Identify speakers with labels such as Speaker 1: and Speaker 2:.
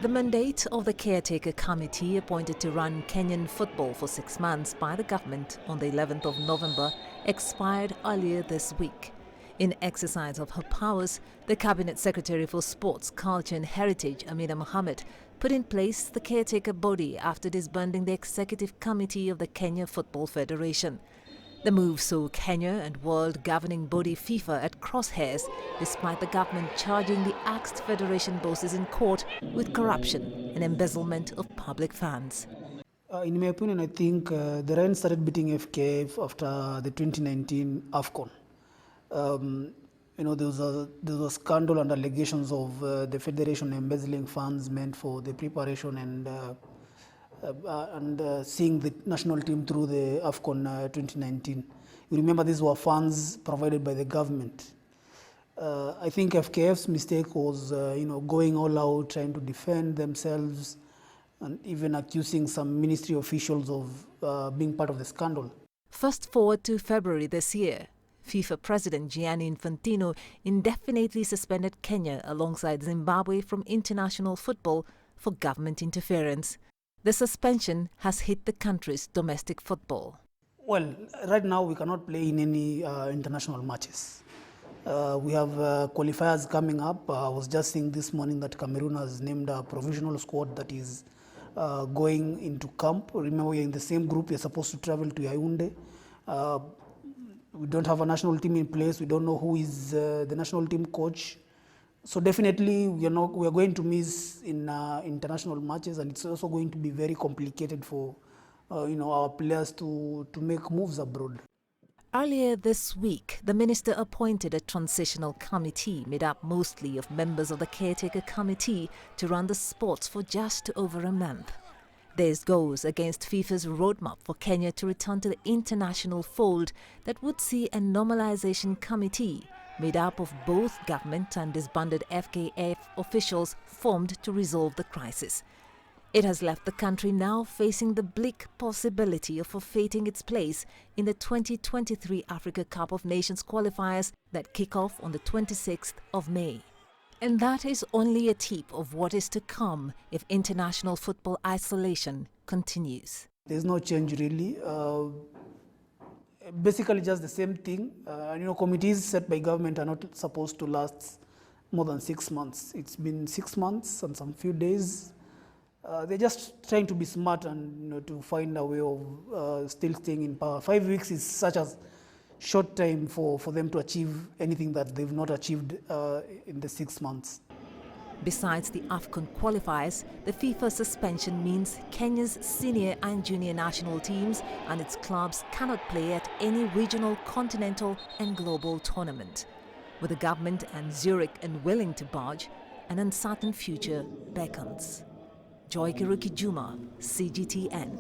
Speaker 1: The mandate of the caretaker committee appointed to run Kenyan football for 6 months by the government on the 11th of November expired earlier this week. In exercise of her powers, the Cabinet Secretary for Sports, Culture and Heritage, Amina Mohammed, put in place the caretaker body after disbanding the Executive Committee of the Kenya Football Federation. The move saw Kenya and world governing body FIFA at crosshairs, despite the government charging the axed federation bosses in court with corruption and embezzlement of public funds.
Speaker 2: In my opinion, I think the Ryan started beating FKF after the 2019 AFCON. There was a scandal and allegations of the federation embezzling funds meant for the preparation and seeing the national team through the AFCON 2019. You remember these were funds provided by the government. I think FKF's mistake was going all out, trying to defend themselves and even accusing some ministry officials of being part of the scandal.
Speaker 1: Fast forward to February this year. FIFA President Gianni Infantino indefinitely suspended Kenya alongside Zimbabwe from international football for government interference. The suspension has hit the country's domestic football.
Speaker 2: Well, right now we cannot play in any international matches. We have qualifiers coming up. I was just seeing this morning that Cameroon has named a provisional squad that is going into camp. Remember, we're in the same group. We're supposed to travel to Yaoundé. We don't have a national team in place. We don't know who is the national team coach. So definitely we are going to miss in international matches, and it's also going to be very complicated for our players to make moves abroad.
Speaker 1: Earlier this week, the minister appointed a transitional committee made up mostly of members of the caretaker committee to run the sports for just over a month. This goes against FIFA's roadmap for Kenya to return to the international fold that would see a normalization committee made up of both government and disbanded FKF officials formed to resolve the crisis. It has left the country now facing the bleak possibility of forfeiting its place in the 2023 Africa Cup of Nations qualifiers that kick off on the 26th of May. And that is only a tip of what is to come if international football isolation continues.
Speaker 2: There's no change really. Basically just the same thing. Committees set by government are not supposed to last more than 6 months. It's been 6 months and some few days. They're just trying to be smart and to find a way of still staying in power. 5 weeks is such a short time for them to achieve anything that they've not achieved in the 6 months.
Speaker 1: Besides the AFCON qualifiers, the FIFA suspension means Kenya's senior and junior national teams and its clubs cannot play at any regional, continental and global tournament. With the government and Zurich unwilling to budge, an uncertain future beckons. Kiruki, CGTN.